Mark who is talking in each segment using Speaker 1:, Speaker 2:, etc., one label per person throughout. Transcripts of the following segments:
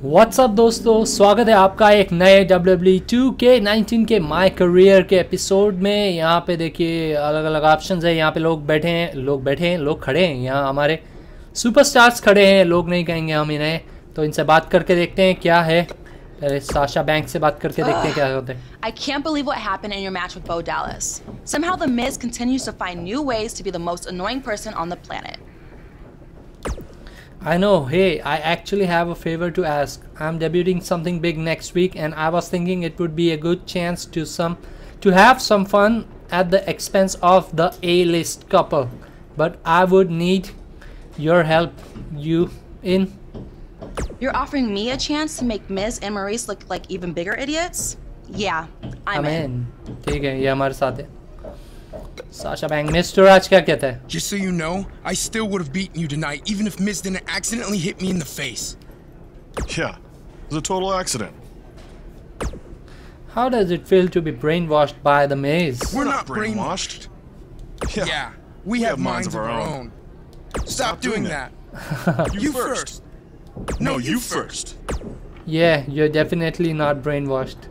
Speaker 1: WhatsApp दोस्तों, स्वागत है आपका एक नए WWE 2K19 के माय करियर के एपिसोड में। यहाँ पे देखिए अलग अलग ऑप्शंस है। यहाँ पे लोग खड़े हैं। यहाँ हमारे सुपरस्टार्स खड़े हैं। लोग नहीं कहेंगे हम इन्हें, तो इनसे बात करके देखते हैं क्या है। साशा बैंक से बात करके देखते हैं क्या होता है।
Speaker 2: I can't believe what happened in your match with Bo Dallas. Somehow the Miz continues to find new ways to be the most annoying person on the planet.
Speaker 1: I know. Hey, I actually have a favor to ask. I'm debuting something big next week, and I was thinking it would be a good chance to have some fun at the expense of the A-list couple. But I would need your help. You in?
Speaker 2: You're offering me a chance to make Miz and Maurice look like even bigger idiots? Yeah, I'm in.
Speaker 1: ठीक है, ये हमारे साथ है। Sasha Banks, Mr. Raj क्या कहता है?
Speaker 3: Just so you know, I still would have beaten you tonight, even if Miz didn't accidentally hit me in the face.
Speaker 4: Yeah, it was a total accident.
Speaker 1: How does it feel to be brainwashed by the Miz?
Speaker 3: We're not
Speaker 4: brainwashed.
Speaker 3: Yeah, we have minds of our own. Stop doing that. You first. No, you first.
Speaker 1: Yeah, you're definitely not brainwashed.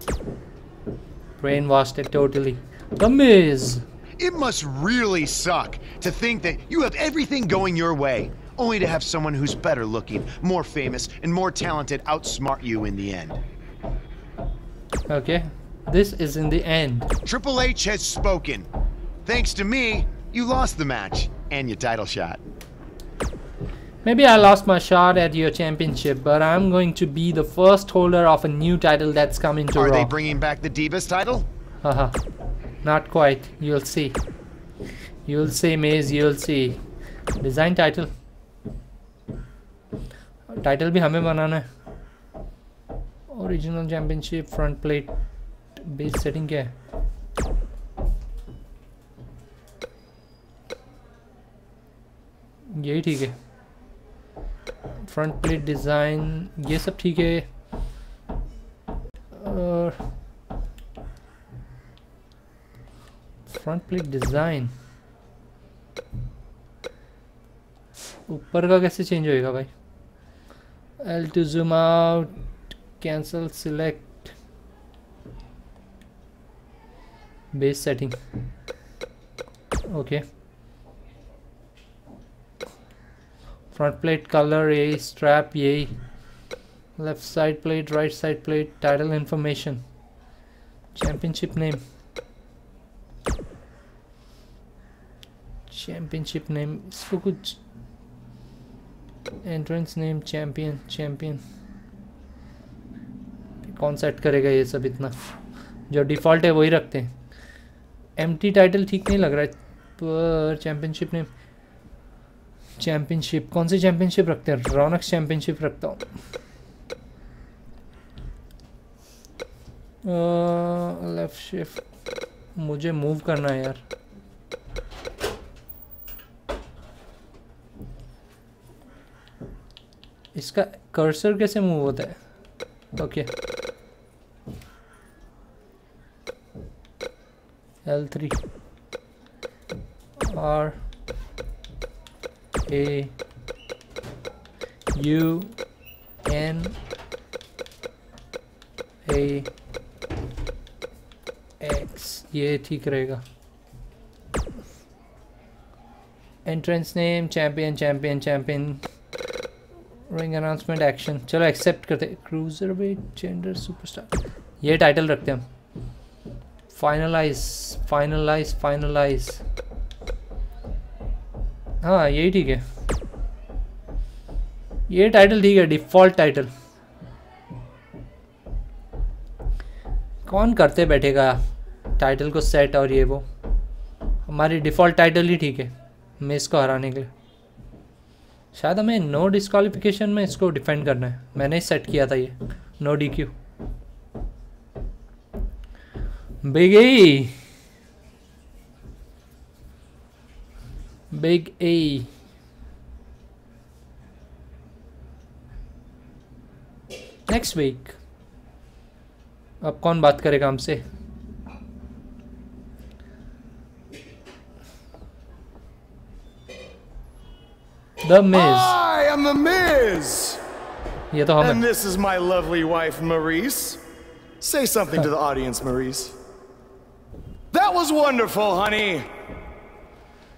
Speaker 1: Brainwashed it totally. The Miz.
Speaker 5: It must really suck to think that you have everything going your way, only to have someone who's better looking, more famous, and more talented outsmart you in the end.
Speaker 1: Okay, this is in the end.
Speaker 5: Triple H has spoken. Thanks to me, you lost the match and your title shot.
Speaker 1: Maybe I lost my shot at your championship, but I'm going to be the first holder of a new title that's coming to Raw.
Speaker 5: Are they bringing back the Divas title?
Speaker 1: Haha. Not quite. You'll see. You'll see, Miz. You'll see. Design title. Title भी हमें बनाना है. Original championship front plate base setting क्या है? यही ठीक है. Front plate design ये सब ठीक है. और फ्रंट प्लेट डिजाइन ऊपर का कैसे चेंज होएगा भाई? L to zoom out, cancel, select, base setting. Okay. Front plate color यही, strap यही, left side plate, right side plate, title information, championship name. Championship name इसको कुछ एंट्रेंस नेम चैम्पियन कौन सेट करेगा ये सब? इतना जो डिफ़ॉल्ट है वही रखते हैं. एम्प्टी टाइटल ठीक नहीं लग रहा है पर चैम्पियनशिप नेम चैम्पियनशिप कौन सी चैम्पियनशिप रखते हैं? रॉनक्स चैम्पियनशिप रखता हूँ. लेफ्ट शिफ्ट मुझे मूव करना है यार. इसका कर्सर कैसे मूव होता है? Okay L3 R A U N A X ये ठीक रहेगा. Entrance name champion ring announcement action. चलो एक्सेप्ट करते. क्रूजर वेट जेंडर सुपरस्टार ये टाइटल रखते हैं हम. फाइनलाइज हाँ यही ठीक है. ये टाइटल ठीक है. डिफ़ॉल्ट टाइटल कौन करते बैठेगा टाइटल को सेट? और ये वो हमारी डिफ़ॉल्ट टाइटल ही ठीक है मिस को हराने के लिए. शायद हमें नो डिस्क्वालिफिकेशन में इसको डिफेंड करना है. मैंने सेट किया था ये no DQ. Big A next week. अब कौन बात करेगा हमसे?
Speaker 6: The Miz. I am The Miz.
Speaker 1: ये तो हम
Speaker 6: And this is my lovely wife, Maurice. Say something to the audience, Maurice. That was wonderful, honey.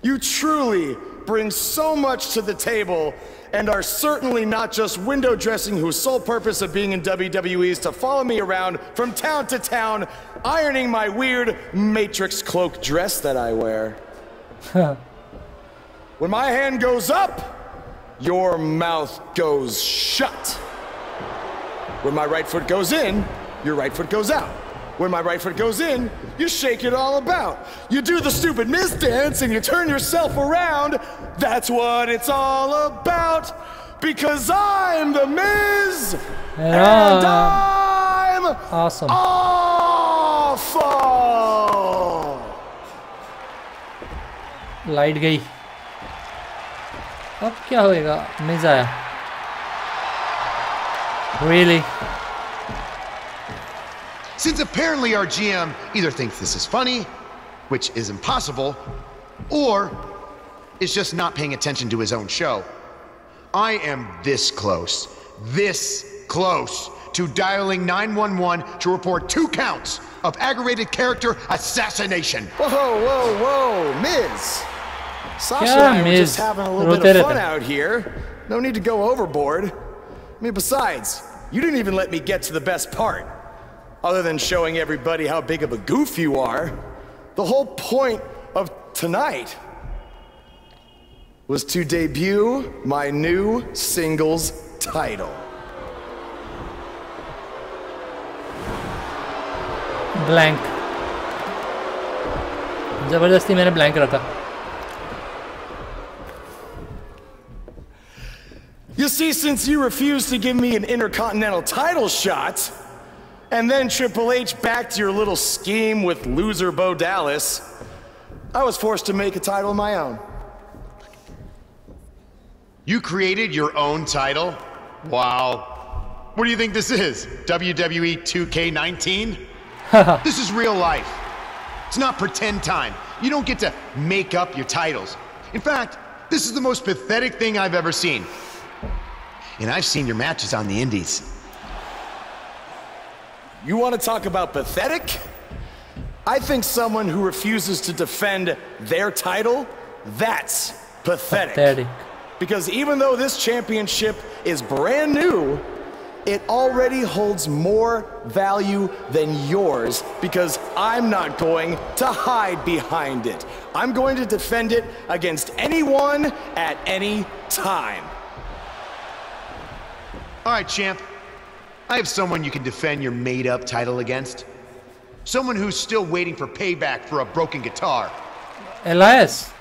Speaker 6: You truly bring so much to the table and are certainly not just window dressing whose sole purpose of being in WWE is to follow me around from town to town, ironing my weird Matrix cloak dress that I wear. When my hand goes up, your mouth goes shut. When my right foot goes in, your right foot goes out. When my right foot goes in, you shake it all about. You do the stupid Miz dance and you turn yourself around. That's what it's all about. Because I'm the Miz. And I'm
Speaker 1: awesome.
Speaker 6: Awful.
Speaker 1: Light गई. अब क्या होएगा? मिज आया. Really?
Speaker 5: Since apparently our GM either thinks this is funny, which is impossible, or is just not paying attention to his own show, I am this close to dialing 911 to report 2 counts of aggravated character assassination.
Speaker 6: Whoa, Miz. Sasha and I were just having a little bit of fun out here. No need to go overboard. I mean, besides, you didn't even let me get to the best part. Other than showing everybody how big of a goof you are, the whole point of tonight was to debut my new singles title.
Speaker 1: Blank. जबरदस्ती मैंने blank रखा.
Speaker 6: You see, since you refused to give me an Intercontinental title shot, and then Triple H backed your little scheme with loser Bo Dallas, I was forced to make a title of my own.
Speaker 5: You created your own title? Wow. What do you think this is? WWE 2K19? This is real life. It's not pretend time. You don't get to make up your titles. In fact, this is the most pathetic thing I've ever seen. And I've seen your matches on the indies.
Speaker 6: You want to talk about pathetic? I think someone who refuses to defend their title, that's pathetic. Because even though this championship is brand new, it already holds more value than yours because I'm not going to hide behind it. I'm going to defend it against anyone at any time.
Speaker 5: All right, champ. I have someone you can defend your made-up title against. Someone who's still waiting for payback for a broken guitar.
Speaker 1: Elias.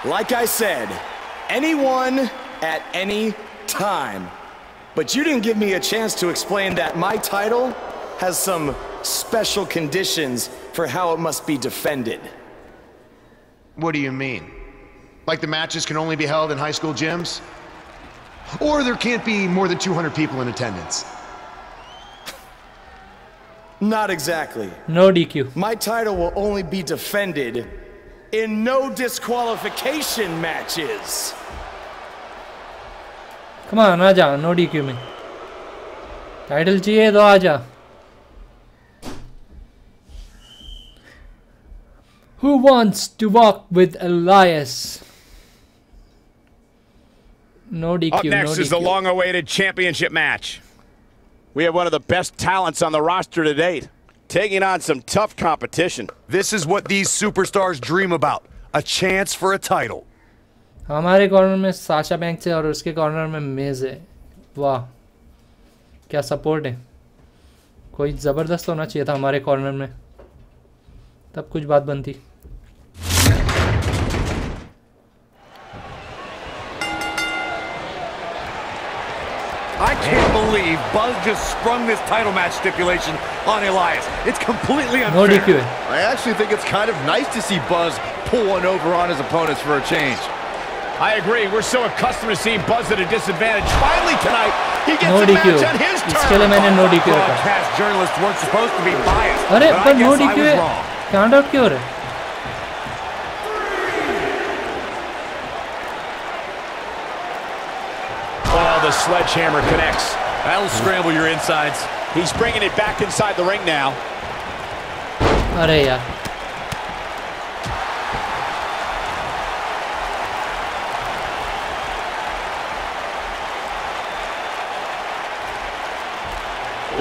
Speaker 6: Like I said, anyone at any time. But you didn't give me a chance to explain that my title has some special conditions for how it must be defended.
Speaker 5: What do you mean? Like the matches can only be held in high school gyms? Or there can't be more than 200 people in attendance?
Speaker 6: Not exactly.
Speaker 1: No DQ.
Speaker 6: My title will only be defended in no disqualification matches.
Speaker 1: Come on, आजा. No DQ में. Title चाहिए तो आजा. Who wants to walk with Elias? No DQ.
Speaker 7: Up next is the long-awaited championship match. We have one of the best talents on the roster to date, taking on some tough competition.
Speaker 8: This is what these superstars dream about, a chance for a title.
Speaker 1: हमारे corner में Sasha banks है और उसके corner में मिज है. वाह, क्या support है. कोई ज़बरदस्त होना चाहिए था हमारे कॉर्नर में, तब कुछ बात बनती.
Speaker 8: I can't believe Buzz just sprung this title match stipulation on Elias. It's completely unfair.
Speaker 1: No DQ.
Speaker 9: I actually think it's kind of nice to see Buzz pull one over on his opponents for a change.
Speaker 7: I agree. We're so accustomed to seeing Buzz at a disadvantage. Finally tonight, he gets
Speaker 1: no
Speaker 7: a
Speaker 1: DQ.
Speaker 7: match on his turn.
Speaker 1: इसके लिए मैंने no DQ रखा.
Speaker 8: Broadcast journalists weren't supposed to be biased.
Speaker 1: अरे
Speaker 8: but
Speaker 1: पर
Speaker 8: I
Speaker 1: no
Speaker 8: guess
Speaker 1: DQ
Speaker 8: I was
Speaker 1: है.
Speaker 8: wrong.
Speaker 1: Count out क्यों हो रहा है?
Speaker 7: sledgehammer connects.
Speaker 8: That'll scramble your insides.
Speaker 7: He's bringing it back inside the ring now.
Speaker 1: अरे यार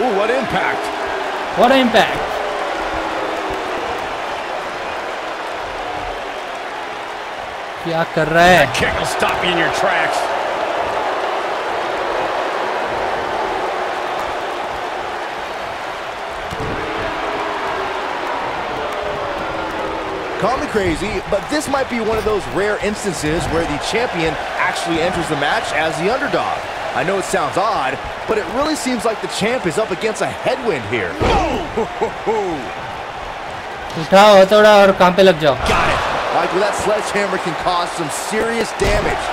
Speaker 8: Ooh, what impact!
Speaker 1: What an impact! क्या कर रहा है?
Speaker 7: That kick will stop you in your tracks.
Speaker 9: Call me crazy, but this might be one of those rare instances where the champion actually enters the match as the underdog. I know it sounds odd, but it really seems like the champ is up against a headwind here.
Speaker 1: उठाओ हथौड़ा और काम पे लग जाओ.
Speaker 9: Got it. Michael, that sledgehammer can cause some serious damage.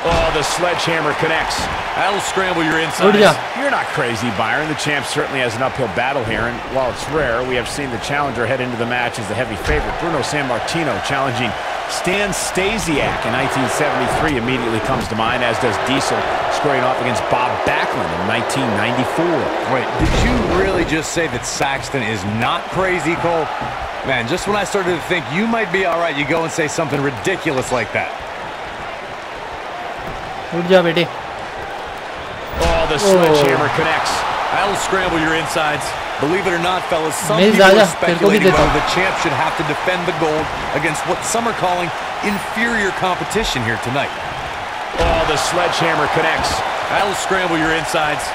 Speaker 7: Oh, the sledgehammer connects.
Speaker 8: That'll scramble your insides.
Speaker 7: You're not crazy, Byron. The champ certainly has an uphill battle here, and while it's rare, we have seen the challenger head into the match as the heavy favorite. Bruno Sammartino challenging Stan Stasiak in 1973 immediately comes to mind, as does Diesel squaring off against Bob Backlund in 1994.
Speaker 8: Wait, did you really just say that Saxton is not crazy, Cole? Man, just when I started to think you might be all right, you go and say something ridiculous like that.
Speaker 1: उठ जा बेटे.
Speaker 7: Oh, the sledgehammer connects.
Speaker 8: That'll scramble your insides. Believe it or not, fellas, some
Speaker 1: Miz
Speaker 8: people
Speaker 1: Raja,
Speaker 8: are speculating whether the champ should have to defend the gold against what some are calling inferior competition here tonight.
Speaker 7: Oh, the sledgehammer connects.
Speaker 8: That'll scramble your insides.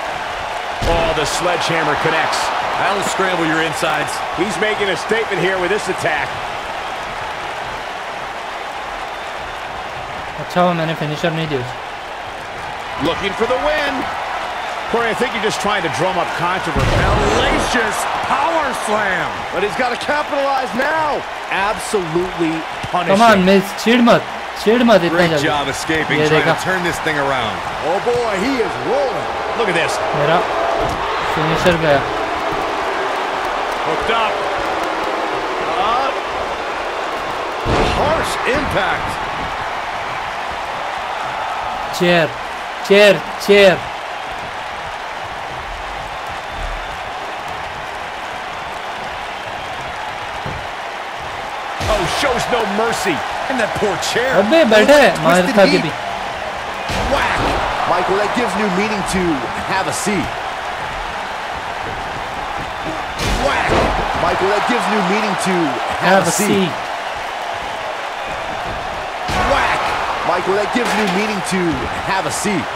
Speaker 7: Oh, the sledgehammer connects.
Speaker 8: That'll scramble your insides.
Speaker 7: He's making a statement here with this attack.
Speaker 1: अच्छा हुआ मैंने finisher नहीं दिया.
Speaker 7: Looking for the win. Corey, I think you're just trying to drum up controversy.
Speaker 8: Hellacious power slam.
Speaker 9: But he's got to capitalize now. Absolutely punishing.
Speaker 1: Come on, Miz, cheat mat इतना जल्दी.
Speaker 8: Great job escaping, trying to turn this thing around.
Speaker 9: Oh boy, he is rolling.
Speaker 7: Look at this.
Speaker 1: मेरा finisher गया.
Speaker 7: Hooked up.
Speaker 9: Harsh impact.
Speaker 1: Chair, chair, chair.
Speaker 7: Oh, shows no mercy.
Speaker 8: And that poor chair.
Speaker 1: अबे बैठे मार खा के भी.
Speaker 9: Whack. Michael, that gives new meaning to have a seat. Whack. Michael, that gives new meaning to have a seat. Whack. Michael, that gives new meaning to have a seat.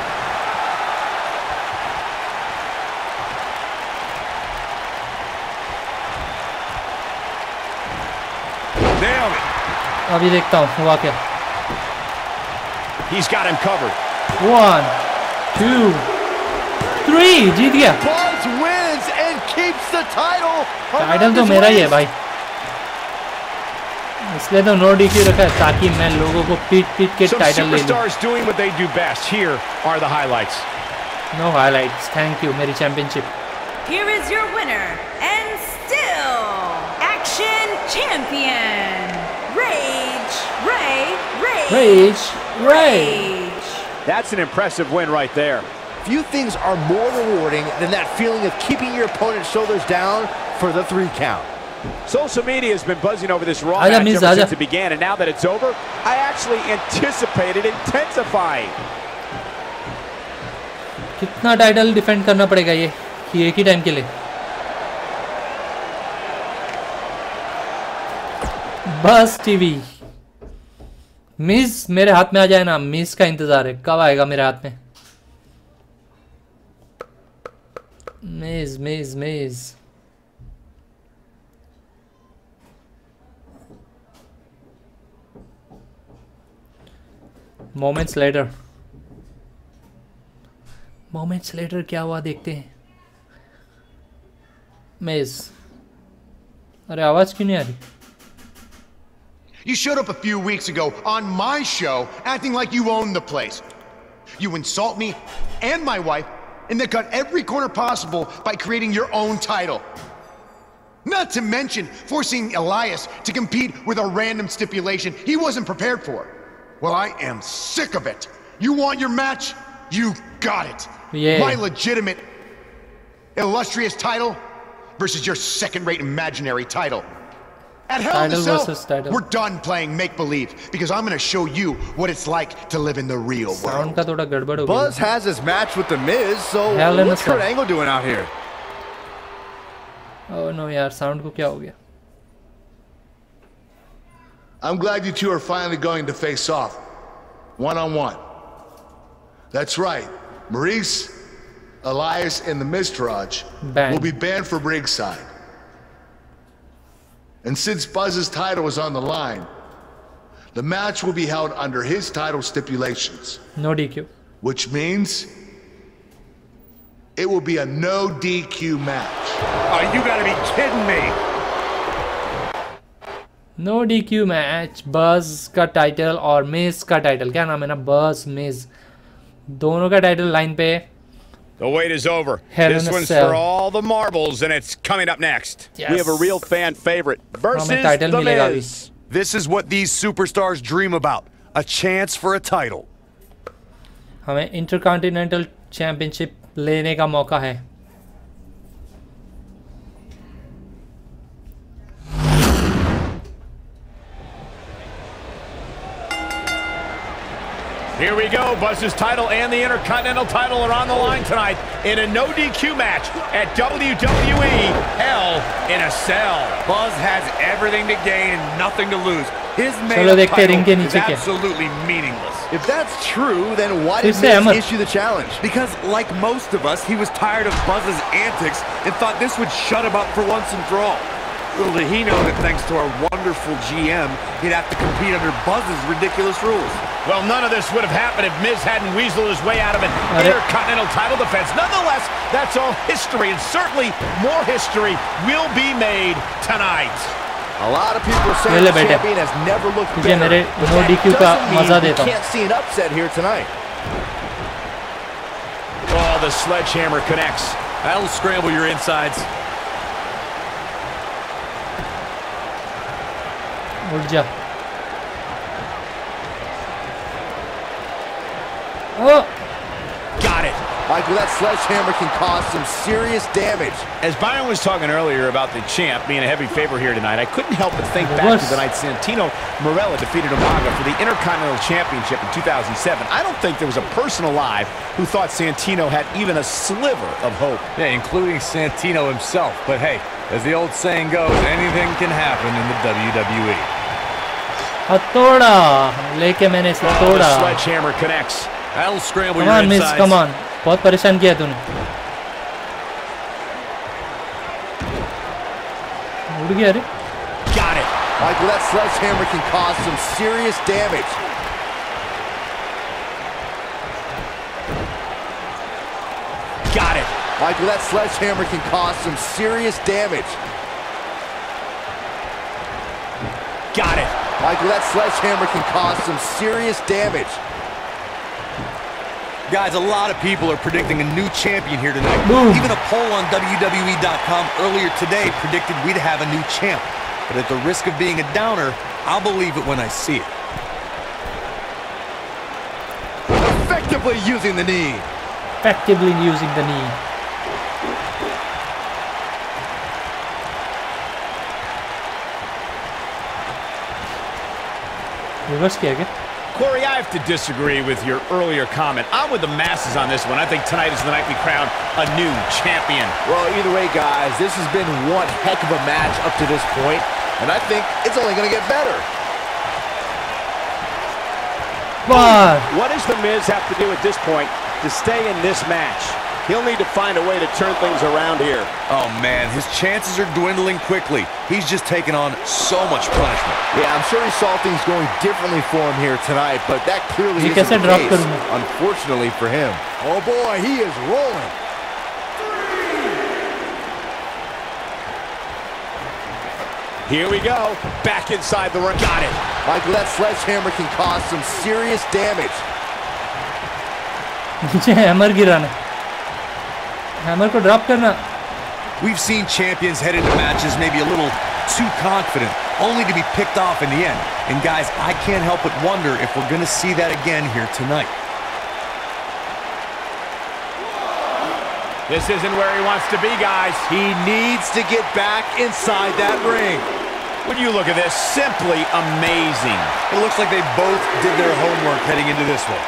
Speaker 8: Nailed it.
Speaker 1: अभी देखता हूँ हुआ क्या.
Speaker 7: He's got him covered.
Speaker 1: 1, 2, 3 जीत गया.
Speaker 9: Buzz wins and keeps the title.
Speaker 1: Title तो मेरा ही है भाई. इसलिए तो नो डीक्यू रखा है ताकि मैं लोगों को पीट के टाइटल ले लूं.
Speaker 7: Superstars doing what they do best. Here are the highlights.
Speaker 1: No highlights. Thank you. मेरी championship.
Speaker 10: Here is your winner and still action champion, Rage Ray.
Speaker 7: That's an impressive win right there.
Speaker 9: Few things are more rewarding than that feeling of keeping your opponent's shoulders down for the 3 count.
Speaker 7: Social media has been buzzing over this Raw
Speaker 1: Aja,
Speaker 7: match
Speaker 1: Miz,
Speaker 7: ever
Speaker 1: aja.
Speaker 7: since it began, and now that it's over, I actually anticipated intensifying.
Speaker 1: कितना title defend करना पड़ेगा ये कि एक ही time के लिए. बस TV. Miss मेरे हाथ में आ जाए ना. मिस का इंतजार है कब आएगा मेरे हाथ में. मिस मोमेंट्स लेटर क्या हुआ देखते हैं. मिस अरे आवाज क्यों नहीं आ रही.
Speaker 5: You showed up a few weeks ago on my show acting like you own the place. You insult me and my wife and then cut every corner possible by creating your own title. Not to mention forcing Elias to compete with a random stipulation he wasn't prepared for. Well, I am sick of it. You want your match? You got it.
Speaker 1: Yeah.
Speaker 5: My legitimate, illustrious title versus your second-rate imaginary title. At Hell in a Cell, we're done playing make-believe because I'm going to show you what it's like to live in the real world.
Speaker 9: Buzz has his match with The Miz, so what's Kurt Angle doing out here?
Speaker 1: Oh no यार, sound को क्या हो गया?
Speaker 11: I'm glad you two are finally going to face off, one-on-one. That's right, Maurice, Elias, and the Miztourage will be banned from ringside. And since Buzz's title is on the line, the match will be held under his title stipulations.
Speaker 1: No DQ.
Speaker 11: Which means it will be a no DQ match.
Speaker 8: Oh, you gotta be kidding me.
Speaker 1: No DQ match. Buzz का title और मिज का title, क्या नाम है ना, बज मिज, दोनों का टाइटल लाइन पे.
Speaker 7: The wait is over. This one's for all the marbles, and it's coming up next.
Speaker 6: Yes. We have a real fan favorite versus The Miz. This is what these superstars dream about. A chance for a title.
Speaker 1: हमें intercontinental championship लेने का मौका है.
Speaker 7: Here we go. Buzz's title and the Intercontinental title are on the line tonight in a no DQ match at WWE Hell in a Cell.
Speaker 8: Buzz has everything to gain and nothing to lose. His main title is absolutely meaningless.
Speaker 9: If that's true, then why did Miz issue the challenge?
Speaker 8: Because, like most of us, he was tired of Buzz's antics and thought this would shut him up for once and for all. Little did he know that thanks to our wonderful GM, he'd have to compete under Buzz's ridiculous rules.
Speaker 7: Well, none of this would have happened if Miz hadn't weaseled his way out of an Intercontinental title defense. Nonetheless, that's all history, and certainly more history will be made tonight.
Speaker 9: A lot of people are saying the champion has never looked better, but that doesn't mean we can't see an upset here tonight.
Speaker 7: Oh, the sledgehammer connects.
Speaker 8: That'll scramble your insides.
Speaker 1: उठ जा. Oh!
Speaker 7: Got it.
Speaker 9: Michael, that sledgehammer can cause some serious damage.
Speaker 7: As Byron was talking earlier about the champ being a heavy favorite here tonight, I couldn't help but think back to the night Santino Marella defeated Umaga for the Intercontinental Championship in 2007. I don't think there was a person alive who thought Santino had even a sliver of hope.
Speaker 8: Yeah, including Santino himself. But hey, as the old saying goes, anything can happen in the WWE.
Speaker 1: हथौड़ा लेके मैंने इसे तोड़ा.
Speaker 7: Sledgehammer connects.
Speaker 8: That'll scramble
Speaker 1: your insides. Come on, Miz, come on. बहुत परेशान किया तूने. उड़ गया रे.
Speaker 7: Got it.
Speaker 9: Michael, that sledgehammer can cause some serious damage.
Speaker 7: Got it.
Speaker 9: Michael, that sledgehammer can cause some serious damage.
Speaker 7: Got it.
Speaker 9: Michael, that sledgehammer can cause some serious damage.
Speaker 8: Guys, a lot of people are predicting a new champion here tonight.
Speaker 1: Boom.
Speaker 8: Even a poll on WWE.com earlier today predicted we'd have a new champ. But at the risk of being a downer, I'll believe it when I see it.
Speaker 9: Effectively using the knee.
Speaker 1: Effectively using the knee. Reverse किया क्या?
Speaker 7: Corey, I have to disagree with your earlier comment. I'm with the masses on this one. I think tonight is the night we crown a new champion.
Speaker 9: Well, either way, guys, this has been one heck of a match up to this point, and I think it's only going to get better.
Speaker 7: What does The Miz have to do at this point to stay in this match? He'll need to find a way to turn things around here.
Speaker 8: Oh, man, his chances are dwindling quickly. He's just taken on so much punishment.
Speaker 9: Yeah, I'm sure he saw things going differently for him here tonight, but that clearly isn't the case, unfortunately for him. Oh, boy, he is rolling.
Speaker 7: Here we go. Back inside the ring. Got it.
Speaker 9: Michael, that sledgehammer can cause some serious damage.
Speaker 1: Hammer गिराना. Hammer को drop करना.
Speaker 8: We've seen champions head into matches maybe a little too confident, only to be picked off in the end. And guys, I can't help but wonder if we're going to see that again here tonight.
Speaker 7: This isn't where he wants to be, guys.
Speaker 6: He needs to get back inside that ring.
Speaker 7: When you look at this, simply amazing.
Speaker 8: It looks like they both did their homework heading into this one.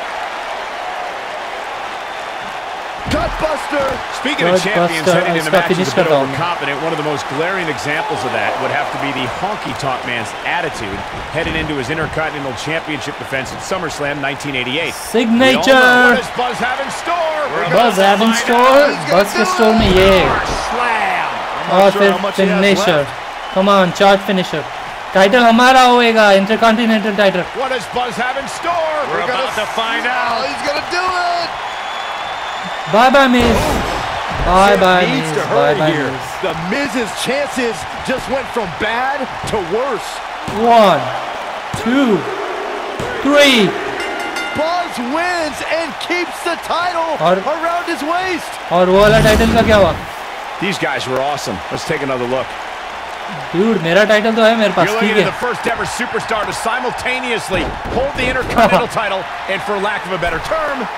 Speaker 9: Gutbuster!
Speaker 7: Speaking of champions heading into matches a bit overconfident, one of the most glaring examples of that would have to be the honky-tonk man's attitude heading into his Intercontinental Championship defense at SummerSlam 1988.
Speaker 1: Signature!
Speaker 7: What does Buzz have in store?
Speaker 1: Buzz have in store? Buzz के store में ये. और फिर finisher. Come on, charge finisher. Title हमारा होएगा, Intercontinental title.
Speaker 7: What does Buzz have in store? We're about to find out.
Speaker 9: He's gonna do it!
Speaker 1: Bye-bye, Miz. Bye-bye, Miz. Bye-bye, Miz.
Speaker 9: The Miz's chances just went from bad to worse.
Speaker 1: 1, 2, 3.
Speaker 9: Buzz wins and keeps the title around his waist.
Speaker 1: और वो वाला title का क्या हुआ?
Speaker 7: These guys were awesome. Let's take another look.
Speaker 1: Dude, मेरा title तो है मेरे पास.
Speaker 7: You're looking at the first ever superstar to simultaneously hold the Intercontinental title and, for lack of a better term,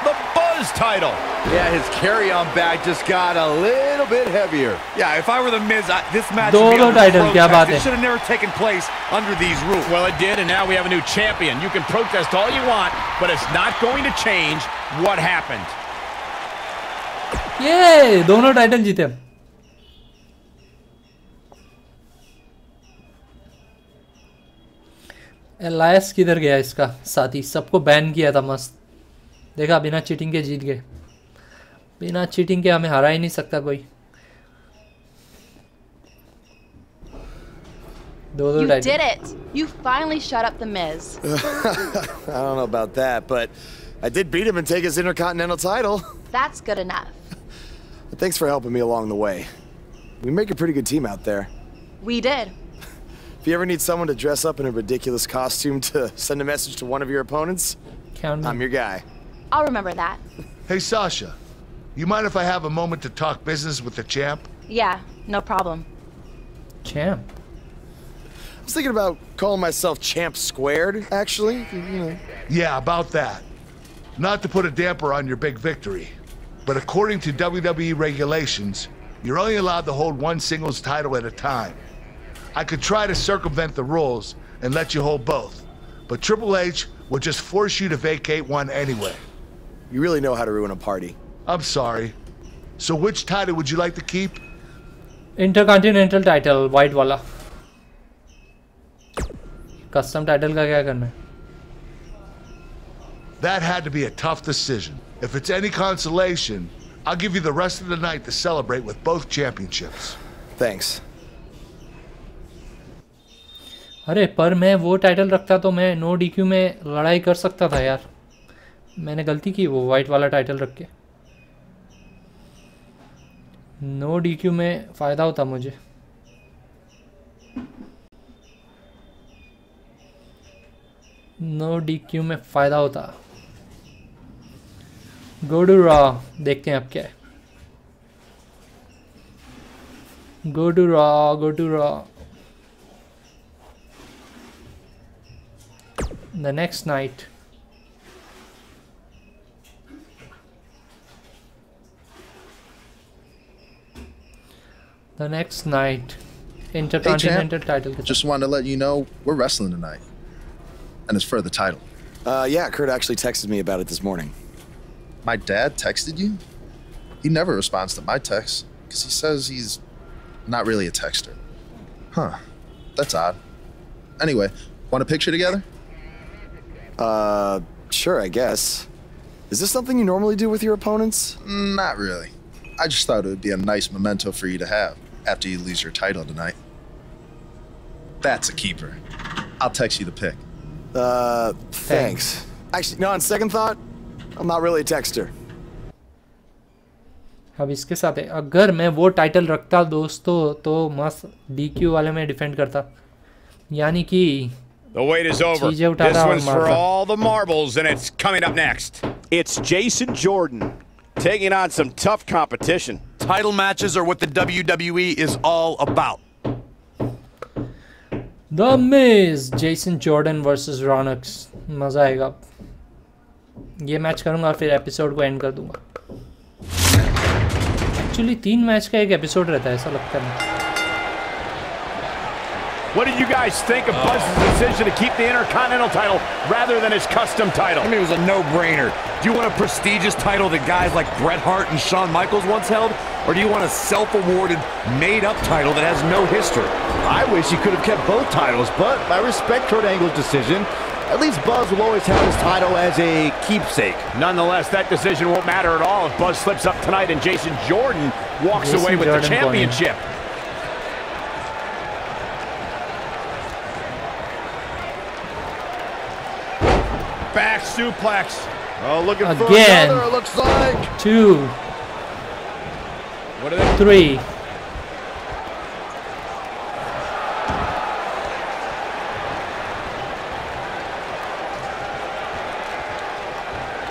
Speaker 7: the Buzz title.
Speaker 9: Yeah, his carry-on bag just got a little bit heavier.
Speaker 8: Yeah, if I were the Miz, this match would be under protest. It should have never taken place under these rules.
Speaker 7: Well, it did, and now we have a new champion. You can protest all you want, but it's not going to change what happened.
Speaker 1: ये दोनों title जीते हम. Alliance किधर गया इसका साथी? सबको ban किया था. मस्त देखा, बिना चीटिंग के जीत गए. बिना चीटिंग के हमें हरा ही नहीं सकता कोई.
Speaker 2: You did it. You finally shut up the Miz.
Speaker 6: I don't know about that, but I did beat him and take his Intercontinental title.
Speaker 2: That's good enough.
Speaker 6: But thanks for helping me along the way. We make a pretty good team out there.
Speaker 2: We did.
Speaker 6: If you ever need someone to dress up in a ridiculous costume to send a message to one of your opponents, I'm your guy.
Speaker 2: I'll remember that.
Speaker 11: Hey, Sasha, you mind if I have a moment to talk business with the champ?
Speaker 2: Yeah, no problem.
Speaker 1: Champ?
Speaker 6: I was thinking about calling myself Champ Squared, actually. You know.
Speaker 11: Yeah, about that. Not to put a damper on your big victory, but according to WWE regulations, you're only allowed to hold one singles title at a time. I could try to circumvent the rules and let you hold both, but Triple H will just force you to vacate one anyway.
Speaker 6: You really know how to ruin a party.
Speaker 11: I'm sorry. So which title would you like to keep?
Speaker 1: Intercontinental title, white वाला. Custom title का क्या करना है?
Speaker 11: That had to be a tough decision. If it's any consolation, I'll give you the rest of the night to celebrate with both championships.
Speaker 6: Thanks.
Speaker 1: अरे पर मैं वो title रखता तो मैं नो डीक्यू में लड़ाई कर सकता था यार. मैंने गलती की वो वाइट वाला टाइटल रख के. नो डीक्यू में फ़ायदा होता मुझे. नो डीक्यू में फ़ायदा होता. Go to raw. देखते हैं अब क्या है. Go to raw, go to raw. The next night. The next night. Intercontinental title.
Speaker 12: Just wanted to let you know we're wrestling tonight. And it's for the title.
Speaker 6: Yeah, Kurt actually texted me about it this morning.
Speaker 12: My dad texted you? He never responds to my texts because he says he's not really a texter. Huh. That's odd. Anyway, want a picture together?
Speaker 6: Sure, I guess. Is this something you normally do with your opponents?
Speaker 12: Not really. I just thought it would be a nice memento for you to have after you lose your title tonight. That's a keeper. I'll text you the pic.
Speaker 6: Thanks. Actually, no, on second thought, I'm not really a texter.
Speaker 1: अब इसके साथ है, अगर मैं वो title रखता दोस्तों तो मस्त DQ वाले में डिफेंड करता. यानी कि
Speaker 7: the wait is over. This one's for all the marbles, and it's coming up next. It's Jason Jordan taking on some tough competition.
Speaker 8: Title matches are what the WWE is all about.
Speaker 1: The Miz Jason Jordan versus रॉनक्स, मजा आएगा। ये match करूंगा और फिर episode को and कर दूंगा। एक्चुअली 3 मैच का एक एपिसोड रहता है ऐसा लगता है।
Speaker 7: What did you guys think of Buzz's decision to keep the Intercontinental title rather than his custom title?
Speaker 8: I mean, it was a no-brainer. Do you want a prestigious title that guys like Bret Hart and Shawn Michaels once held? Or do you want a self-awarded, made-up title that has no history?
Speaker 9: I wish he could have kept both titles, but I respect Kurt Angle's decision. At least Buzz will always have his title as a keepsake.
Speaker 7: Nonetheless, that decision won't matter at all if Buzz slips up tonight and Jason Jordan walks away with the championship.
Speaker 8: Back suplex.
Speaker 9: Oh, looking for
Speaker 1: again.
Speaker 9: another, it looks like.
Speaker 1: 2.
Speaker 8: What are they?
Speaker 1: 3.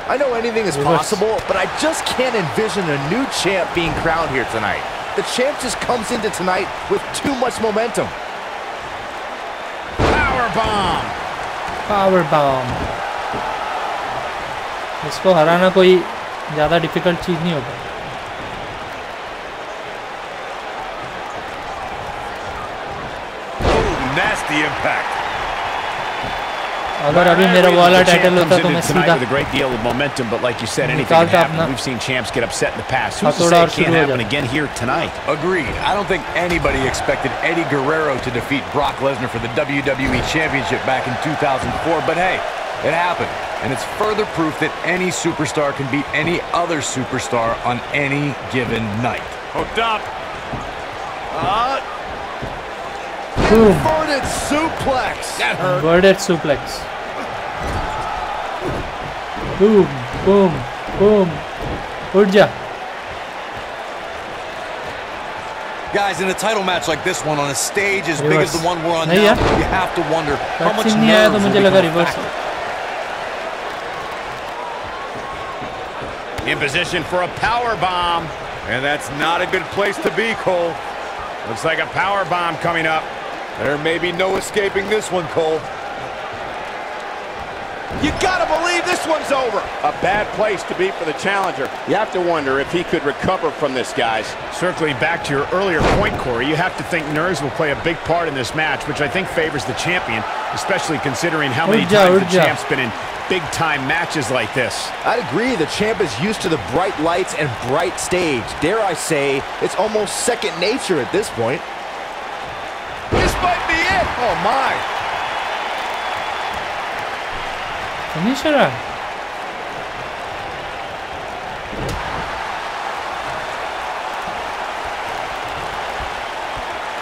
Speaker 9: I know anything is possible, but I just can't envision a new champ being crowned here tonight. The champ just comes into tonight with too much momentum.
Speaker 8: Power bomb.
Speaker 1: Power bomb. इसको हराना कोई ज़्यादा difficult चीज़ नहीं होगा।
Speaker 8: Nasty impact.
Speaker 1: अगर अभी मेरा वाला title होता तो मैं सीधा
Speaker 7: with a great deal of momentum, but like you said, anything can happen. We've seen champs get upset in the past. Who's to say it can't happen again here tonight?
Speaker 8: Agreed. I don't think anybody expected Eddie Guerrero to defeat Brock Lesnar for the WWE Championship back in 2004, but hey, it happened. And it's further proof that any superstar can beat any other superstar on any given night. Hooked up.
Speaker 9: Inverted suplex.
Speaker 8: That hurt.
Speaker 1: Inverted suplex. Boom, boom, boom. उठ जा.
Speaker 8: Guys, in a title match like this one, on a stage as big as the one we're on now, you have to wonder how much nerves will become a factor.
Speaker 7: In position for a power bomb.
Speaker 8: And that's not a good place to be, Cole.
Speaker 7: Looks like a power bomb coming up.
Speaker 8: There may be no escaping this one, Cole.
Speaker 7: You gotta believe this one's over. A bad place to be for the challenger. You have to wonder if he could recover from this, guys. Circling back to your earlier point, Corey, you have to think nerves will play a big part in this match, which I think favors the champion, especially considering how many times the champ's been in big-time matches like this.
Speaker 9: I'd agree. The champ is used to the bright lights and bright stage. Dare I say, it's almost second nature at this point.
Speaker 8: This might be it. Oh, my.
Speaker 1: Finisher.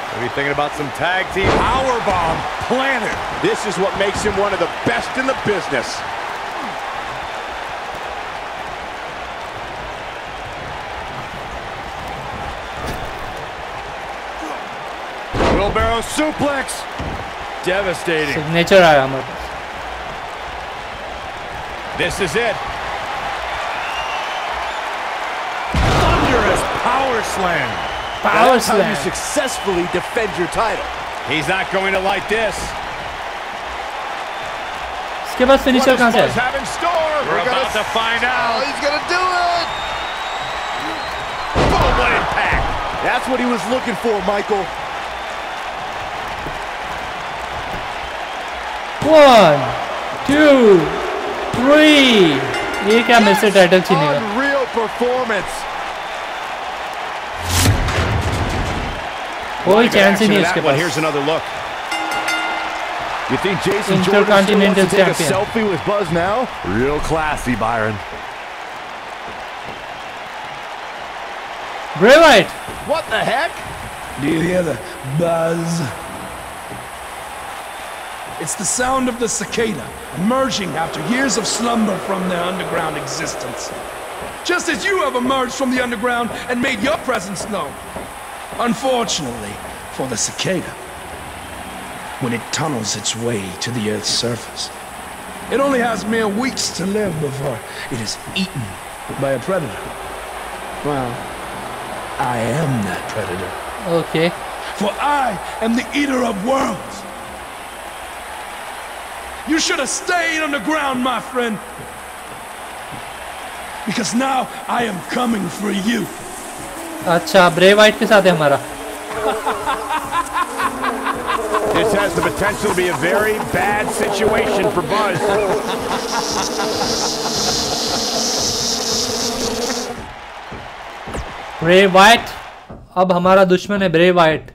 Speaker 8: What are you thinking about some tag team powerbomb planet?
Speaker 7: This is what makes him one of the best in the business.
Speaker 8: Wheelbarrow suplex. Devastating.
Speaker 1: Signature आया हमारे पास.
Speaker 7: This is it.
Speaker 8: Thunderous power slam.
Speaker 1: Power
Speaker 9: That's
Speaker 1: slam.
Speaker 9: how you successfully defend your title.
Speaker 7: He's not going to like this.
Speaker 1: इसके बाद finisher कहाँ से है?
Speaker 7: Have in store.
Speaker 8: We're about to find out.
Speaker 9: He's gonna do it.
Speaker 7: Boom, what impact.
Speaker 9: That's what he was looking for, Michael.
Speaker 1: 1, 2, 3. ये क्या मेरे से title छीनेगा?
Speaker 9: Unreal performance.
Speaker 1: कोई चांस ही नहीं उसके पास.
Speaker 7: Here's another look.
Speaker 9: You think Jason Jordan wants to take a selfie with Buzz now?
Speaker 8: Real classy, Byron.
Speaker 1: Bray Wyatt.
Speaker 9: What the heck?
Speaker 3: Do you hear the buzz? It's the sound of the cicada emerging after years of slumber from their underground existence. Just as you have emerged from the underground and made your presence known. Unfortunately for the cicada, when it tunnels its way to the Earth's surface, it only has mere weeks to live before it is eaten by a predator. Well, I am that predator.
Speaker 1: Okay.
Speaker 3: For I am the eater of worlds. You should have stayed on the ground, my friend. Because now I am coming for you.
Speaker 1: अच्छा, Bray Wyatt के साथ है हमारा.
Speaker 7: This has the potential to be a very bad situation for Buzz.
Speaker 1: Bray Wyatt अब हमारा दुश्मन है. Bray white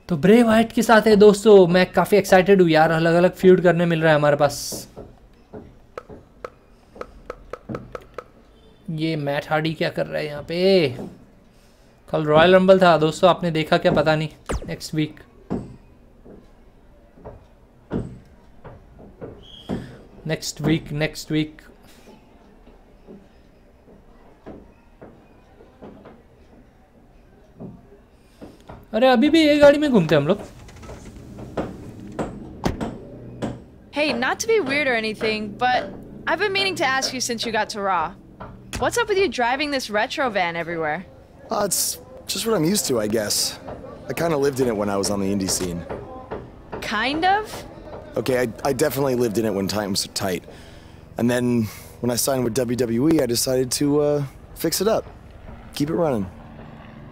Speaker 1: तो ब्रे वाइट के साथ है दोस्तों. मैं काफ़ी एक्साइटेड हूँ यार. अलग अलग फ्यूड करने मिल रहा है हमारे पास. ये मैट हार्डी क्या कर रहा है यहाँ पे. कल रॉयल रंबल था दोस्तों, आपने देखा क्या पता नहीं. नेक्स्ट वीक नेक्स्ट वीक अरे अभी भी ये गाड़ी में घूमते हम लोग.
Speaker 13: Hey, not to be weird or anything, but I've been meaning to ask you since you got to Raw. What's up with you driving this retro van everywhere?
Speaker 6: It's just what I'm used to, I guess. I kind of lived in it when I was on the indie scene.
Speaker 13: Kind of?
Speaker 6: Okay, I definitely lived in it when times were tight. And then when I signed with WWE, I decided to fix it up. Keep it running.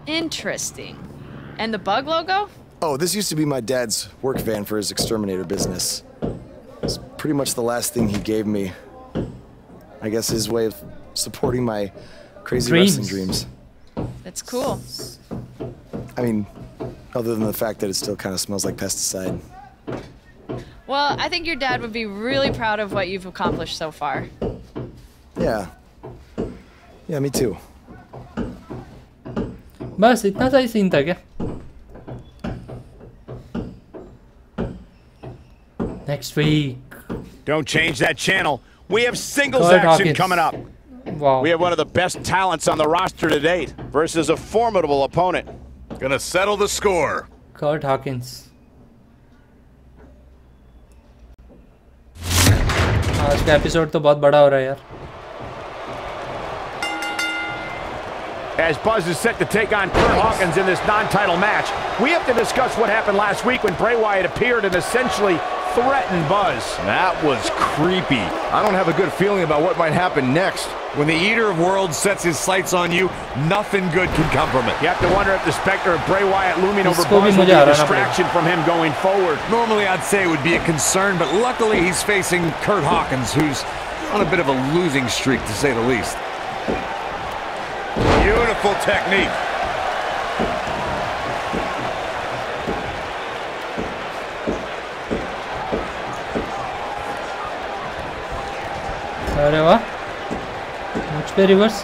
Speaker 13: Interesting. And the bug logo?
Speaker 6: Oh, this used to be my dad's work van for his exterminator business. It's pretty much the last thing he gave me. I guess his way of supporting my crazy wrestling dreams.
Speaker 13: That's cool.
Speaker 6: I mean, other than the fact that it still kind of smells like pesticide.
Speaker 13: Well, I think your dad would be really proud of what you've accomplished so far.
Speaker 6: Yeah. Yeah, me too.
Speaker 1: बस इतना सा ही scene था क्या. Next week.
Speaker 7: Don't change that channel. We have singles action coming up.
Speaker 1: Wow.
Speaker 7: We have one of the best talents on the roster to date versus a formidable opponent.
Speaker 8: Gonna settle the score.
Speaker 1: Kurt Hawkins. आज का episode तो बहुत बड़ा हो रहा है यार.
Speaker 7: As Buzz is set to take on Kurt Hawkins in this non-title match, we have to discuss what happened last week when Bray Wyatt appeared and essentially threatened Buzz.
Speaker 8: That was creepy. I don't have a good feeling about what might happen next. When the Eater of Worlds sets his sights on you, nothing good can come from it.
Speaker 7: You have to wonder if the specter of Bray Wyatt looming over Buzz will be a distraction from him going forward.
Speaker 8: Normally I'd say it would be a concern, but luckily he's facing Kurt Hawkins, who's on a bit of a losing streak, to say the least. Beautiful technique.
Speaker 1: अरे वाह, मुझ पे reverse.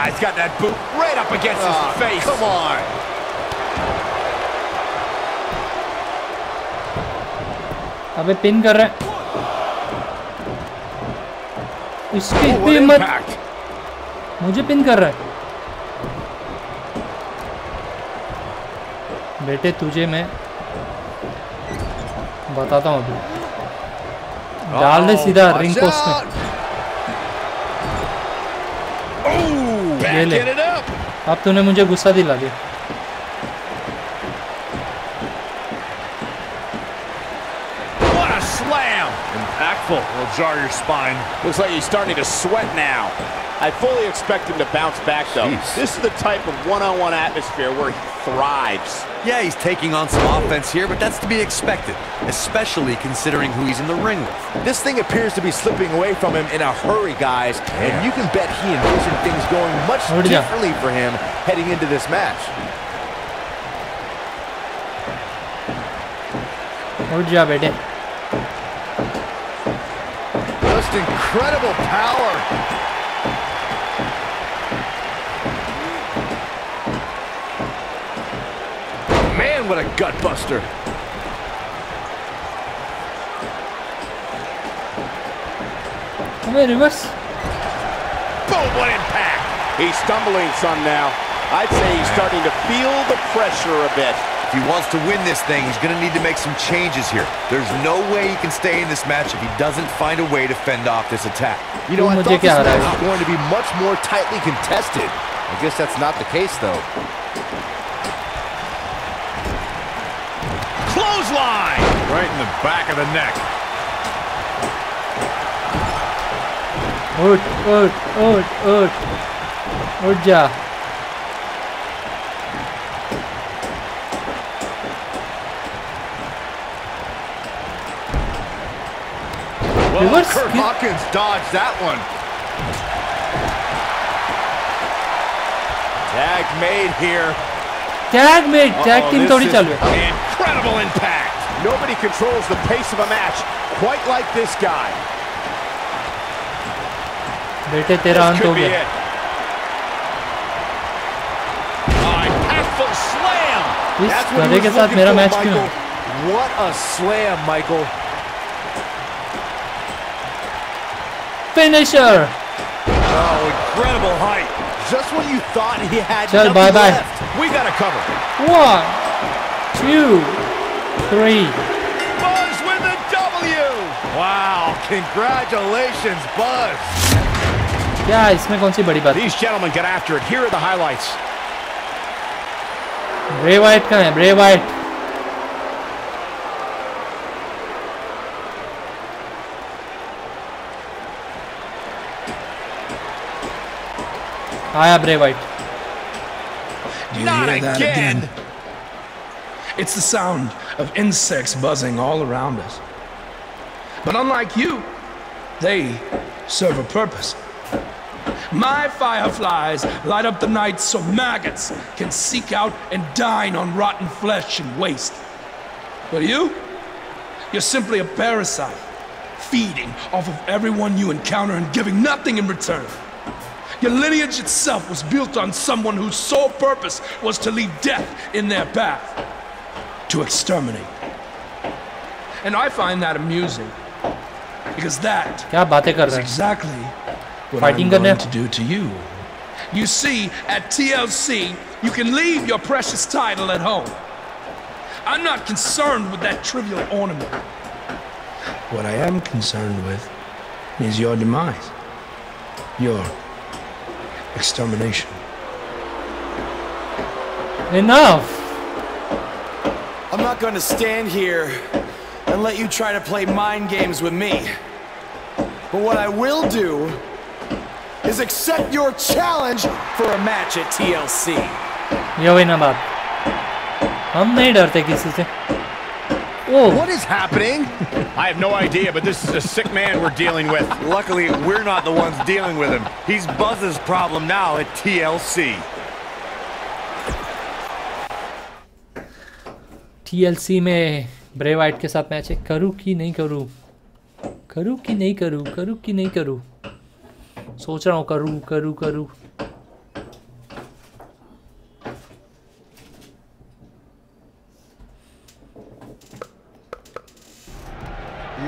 Speaker 8: He's got that boot right up against his face. Come on.
Speaker 1: अबे pin कर रहा है. इसकी हिम्मत. मुझे पिन कर रहा है. बेटे तुझे मैं बताता हूँ अभी. डाल दे सीधा रिंग पोस्ट में. ये ले. अब तूने मुझे गुस्सा दिला दिया.
Speaker 8: Impactful. Will jar your spine.
Speaker 7: Looks like he's starting to sweat now. I fully expect him to bounce back, though.
Speaker 8: Jeez.
Speaker 7: This is the type of one-on-one atmosphere where he thrives.
Speaker 8: Yeah, he's taking on some offense here, but that's to be expected, especially considering who he's in the ring with.
Speaker 9: This thing appears to be slipping away from him in a hurry, guys, and you can bet he envisioned things going much differently for him heading into this match.
Speaker 1: उठ जा बेटे.
Speaker 9: Just incredible power.
Speaker 8: Man, what a gut buster.
Speaker 1: अबे reverse.
Speaker 8: Boom, what impact.
Speaker 7: He's stumbling some now. I'd say he's starting to feel the pressure a bit.
Speaker 8: If he wants to win this thing, he's going to need to make some changes here. There's no way he can stay in this match if he doesn't find a way to fend off this attack.
Speaker 9: You know, I thought this match was going to be much more tightly contested. I guess that's not the case, though.
Speaker 7: Clothesline! Right in the back of the neck.
Speaker 1: उठ जा.
Speaker 9: Well, Kurt Hawkins dodged that one. Tag made here.
Speaker 1: Tag made. Tag team थोड़ी चालू है.
Speaker 7: Incredible impact.
Speaker 9: Nobody controls the pace of a match quite like this guy.
Speaker 1: बेटे तेरा अंत हो गया.
Speaker 7: Impactful slam.
Speaker 1: इस गधे के साथ मेरा मैच क्यों?
Speaker 9: What a slam, Michael.
Speaker 1: Finisher.
Speaker 8: Oh, incredible height.
Speaker 9: Just when you thought he had
Speaker 1: Chal,
Speaker 9: nothing
Speaker 1: bye-bye.
Speaker 9: left.
Speaker 8: We got to cover.
Speaker 1: 1, 2, 3.
Speaker 8: Buzz with the W.
Speaker 9: Wow, congratulations, Buzz.
Speaker 1: क्या इसमें कौन सी बड़ी बात?
Speaker 7: These gentlemen get after it. Here are the highlights.
Speaker 1: Bray Wyatt कहाँ है? Bray Wyatt. आया Bray Wyatt.
Speaker 3: Do you hear that again? It's the sound of insects buzzing all around us. But unlike you, they serve a purpose. My fireflies light up the night so maggots can seek out and dine on rotten flesh and waste. But you're simply a parasite, feeding off of everyone you encounter and giving nothing in return. Your lineage itself was built on someone whose sole purpose was to leave death in their path, to exterminate. And I find that amusing, because that is exactly what I'm going to do to you. You see, at TLC, you can leave your precious title at home. I'm not concerned with that trivial ornament. What I am concerned with is your demise. Your extermination.
Speaker 1: Enough!
Speaker 6: I'm not going to stand here and let you try to play mind games with me. But what I will do is accept your challenge for a match at TLC.
Speaker 1: ये वही ना बात. हम नहीं डरते किसी से. Oh.
Speaker 9: What is happening?
Speaker 7: I have no idea, but this is a sick man we're dealing with.
Speaker 8: Luckily, we're not the ones dealing with him. He's Buzz's problem now at TLC.
Speaker 1: TLC में Bray Wyatt के साथ match है. करूँ कि नहीं करूँ? करूँ कि नहीं करूँ? करूँ कि नहीं करूँ? सोच रहा हूँ करूँ.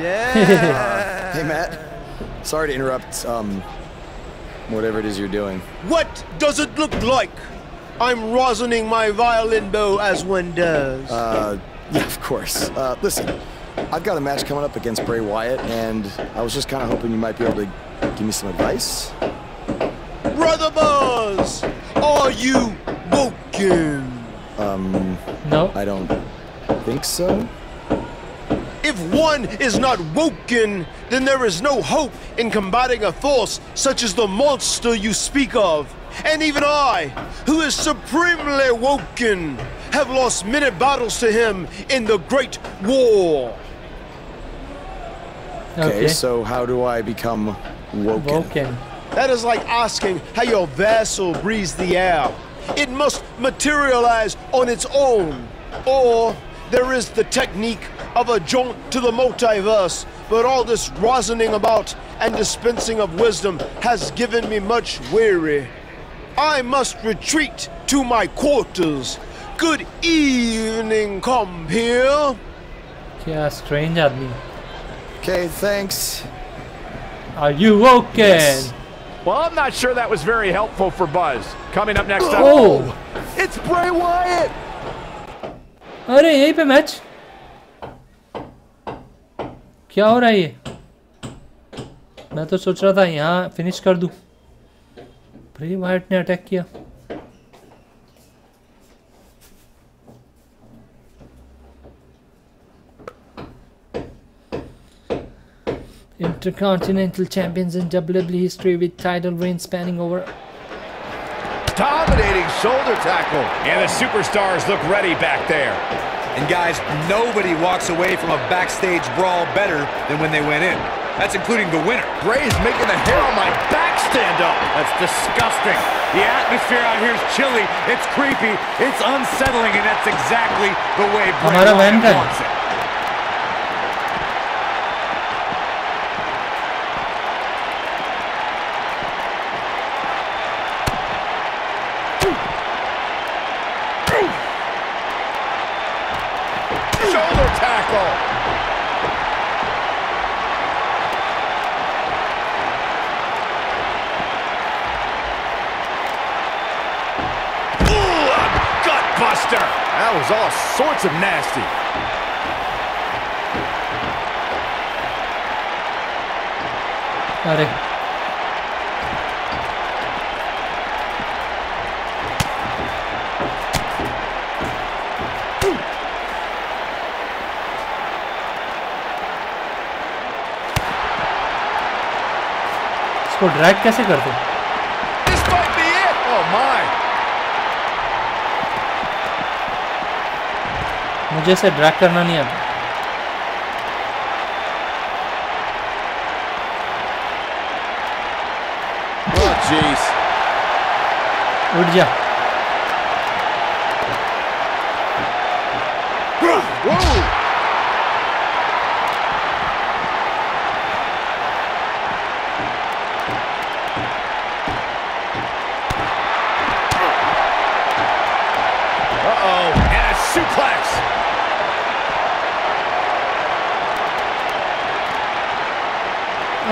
Speaker 6: Yeah. Hey, Matt. Sorry to interrupt, whatever it is you're doing.
Speaker 14: What does it look like? I'm rosining my violin bow as one does.
Speaker 6: Yeah, of course. Listen, I've got a match coming up against Bray Wyatt, and I was just kind of hoping you might be able to give me some advice.
Speaker 14: Brother Buzz, are you woken?
Speaker 1: No.
Speaker 6: I don't think so.
Speaker 14: If one is not woken, then there is no hope in combating a force such as the monster you speak of. And even I, who is supremely woken, have lost many battles to him in the Great War.
Speaker 6: Okay, so how do I become woken?
Speaker 14: That is like asking how your vessel breathes the air. It must materialize on its own. Or there is the technique of a jaunt to the multiverse, but all this rosining about and dispensing of wisdom has given me much weary. I must retreat to my quarters. Good evening, compeer.
Speaker 1: क्या strange आदमी.
Speaker 6: Okay, thanks.
Speaker 1: Are you woken?
Speaker 6: Yes.
Speaker 7: Well, I'm not sure that was very helpful for Buzz. Coming up next up.
Speaker 9: Oh, it's Bray Wyatt.
Speaker 1: अरे यहीं पे match क्या हो रहा है ये? मैं तो सोच रहा था यहाँ फिनिश कर दूं। ब्रे वाइट ने अटैक किया। Intercontinental champions in WWE history with title reigns spanning over.
Speaker 9: Dominating shoulder tackle.
Speaker 7: And the superstars look ready back there.
Speaker 8: And guys, nobody walks away from a backstage brawl better than when they went in. That's including the winner.
Speaker 9: Bray's making the hair on my back stand up.
Speaker 8: That's disgusting. The atmosphere out here is chilly. It's creepy. It's unsettling, and that's exactly the way Bray Wyatt wants it.
Speaker 9: Shoulder tackle.
Speaker 7: Ooh, a gut buster.
Speaker 9: That was all sorts of nasty.
Speaker 1: अरे इसको drag कैसे करते?
Speaker 9: This might be it. Oh my.
Speaker 1: मुझे इसे drag करना नहीं आता।
Speaker 9: Oh jeez.
Speaker 1: उठ जा।
Speaker 9: Whoa.
Speaker 7: Suplex.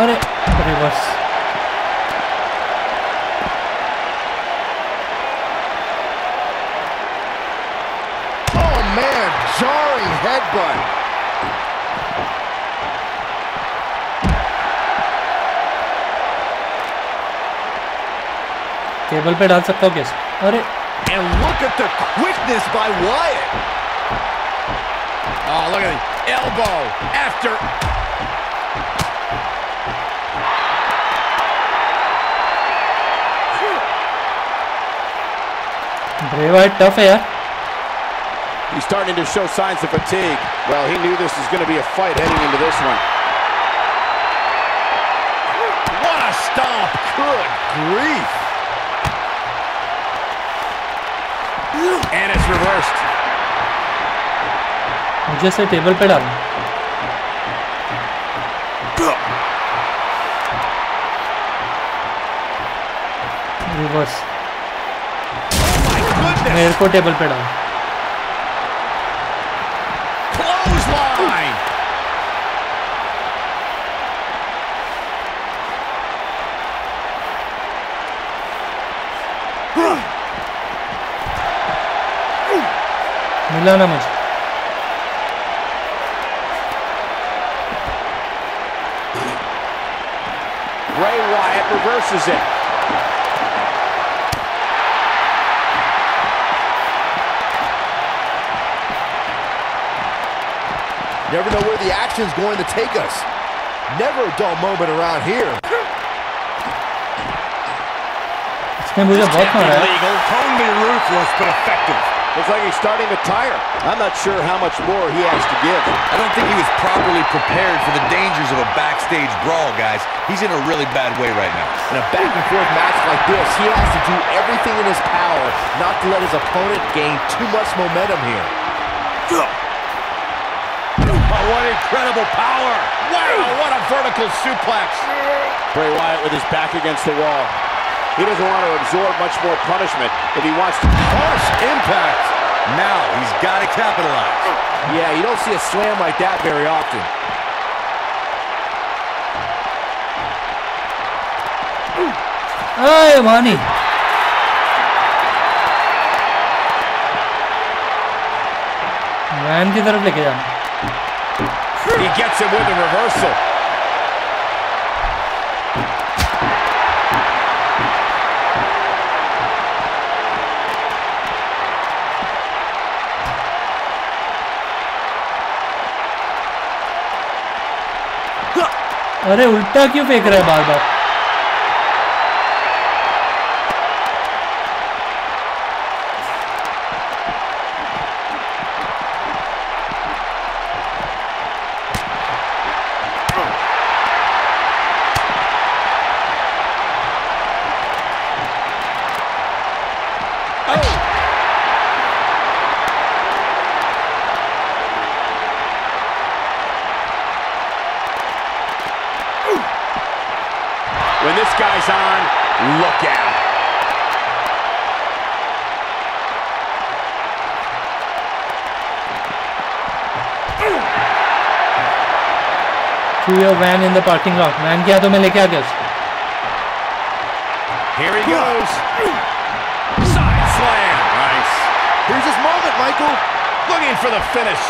Speaker 1: अरे reverse.
Speaker 9: Oh man, jarring headbutt.
Speaker 1: Table पे डाल सकता हूँ कैसे? अरे
Speaker 9: And look at the quickness by Wyatt.
Speaker 7: Oh, look at the elbow after.
Speaker 1: Bray Wyatt tough है यार।
Speaker 7: He's starting to show signs of fatigue. Well, he knew this was going to be a fight heading into this one.
Speaker 9: What a stomp. Good grief.
Speaker 7: And it's reversed.
Speaker 1: मुझे से table पे डाल। Reverse. मेरे को table पे डाल।
Speaker 7: Clothesline.
Speaker 1: मिला ना मुझे।
Speaker 7: Bray Wyatt reverses it.
Speaker 9: Never know where the action's going to take us. Never a dull moment around here.
Speaker 1: इसने मुझे बहुत मारा है।
Speaker 8: Totally ruthless but effective.
Speaker 7: Looks like he's starting to tire. I'm not sure how much more he has to give.
Speaker 8: I don't think he was properly prepared for the dangers of a backstage brawl, guys. He's in a really bad way right now.
Speaker 9: In a back-and-forth match like this, he has to do everything in his power not to let his opponent gain too much momentum here.
Speaker 7: Oh, what incredible power! Wow, what a vertical suplex! Bray Wyatt with his back against the wall. He doesn't want to absorb much more punishment if he wants to.
Speaker 8: Harsh impact. Now he's got to capitalize.
Speaker 9: Yeah, you don't see a slam like that very often.
Speaker 1: Hey, Vani. Van की तरफ लेके जाना।
Speaker 7: He gets it with a reversal.
Speaker 1: अरे उल्टा क्यों फेंक रहा है बार बार?
Speaker 7: When this guy's on, look out.
Speaker 1: To your van in the parking lot. Man क्या तो मैं लेके आ गया उसको।
Speaker 7: Here he goes. Side slam. Nice.
Speaker 9: Here's his moment, Michael.
Speaker 7: Looking for the finish.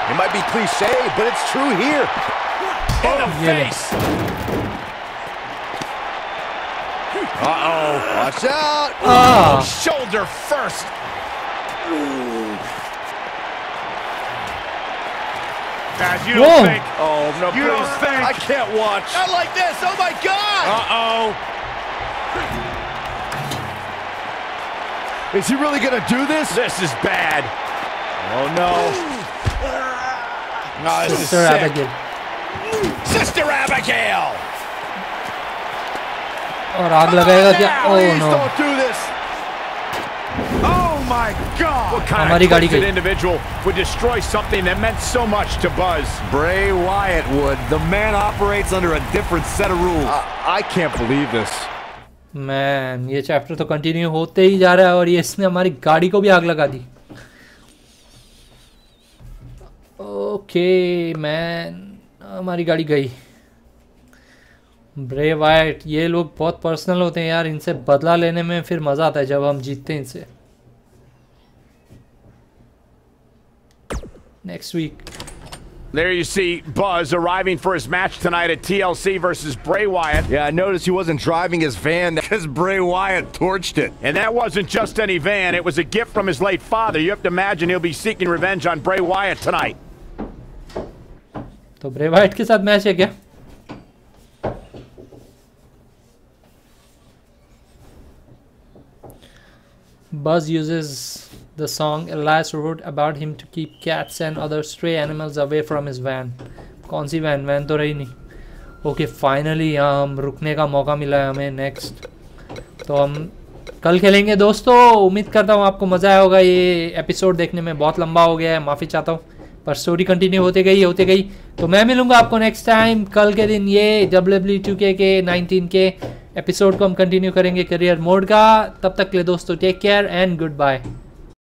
Speaker 9: It might be cliche, but it's true here.
Speaker 7: In the face.
Speaker 9: Uh-oh. Watch out.
Speaker 7: Oh, shoulder first. Guys, you don't think.
Speaker 9: Oh, no,
Speaker 7: you
Speaker 9: please.
Speaker 7: don't think.
Speaker 9: I can't watch. Not like this. Oh, my God.
Speaker 7: Uh-oh.
Speaker 9: Is he really going to do this?
Speaker 7: This is bad. Oh, no. Oh, this is
Speaker 1: Sister
Speaker 7: sick.
Speaker 1: Abigail.
Speaker 7: Sister Abigail.
Speaker 1: और आग लगाएगा क्या?
Speaker 7: Please
Speaker 1: no.
Speaker 7: don't do this. Oh my God! What kind
Speaker 1: हमारी
Speaker 7: of
Speaker 1: गाड़ी
Speaker 7: twisted
Speaker 1: गई।
Speaker 7: individual would destroy something that meant so much to Buzz?
Speaker 8: Bray Wyatt would. The man operates under a different set of rules.
Speaker 9: I can't believe this.
Speaker 1: Man ये chapter तो continue होते ही जा रहा है और ये इसने हमारी गाड़ी को भी आग लगा दी। ओके मैन, हमारी गाड़ी गई। ब्रे वाइट, ये लोग बहुत पर्सनल होते हैं यार, इनसे बदला लेने में फिर मज़ा आता है जब हम जीतते हैं इनसे। Next week.
Speaker 7: There you see Buzz arriving for his match tonight at TLC versus Bray Wyatt.
Speaker 9: Yeah, I noticed he wasn't driving his van
Speaker 8: because Bray Wyatt torched it.
Speaker 7: And that wasn't just any van, it was a gift from his late father. You have to imagine he'll be seeking revenge on Bray Wyatt tonight.
Speaker 1: तो Bray Wyatt के साथ match है क्या? Buzz uses the song Elias wrote about him to keep cats and other stray animals away from his van. कौन सी van? Van तो रही नहीं। Okay finally यहाँ हम रुकने का मौका मिला है हमें। नेक्स्ट तो हम कल खेलेंगे दोस्तों। उम्मीद करता हूँ आपको मज़ा आया होगा। ये एपिसोड देखने में बहुत लंबा हो गया है, माफ़ी चाहता हूँ, पर स्टोरी कंटिन्यू होते गई। तो मैं मिलूँगा आपको नेक्स्ट टाइम कल के दिन। ये WWE 2K19 के एपिसोड को हम कंटिन्यू करेंगे करियर मोड का। तब तक के लिए दोस्तों take care and good bye.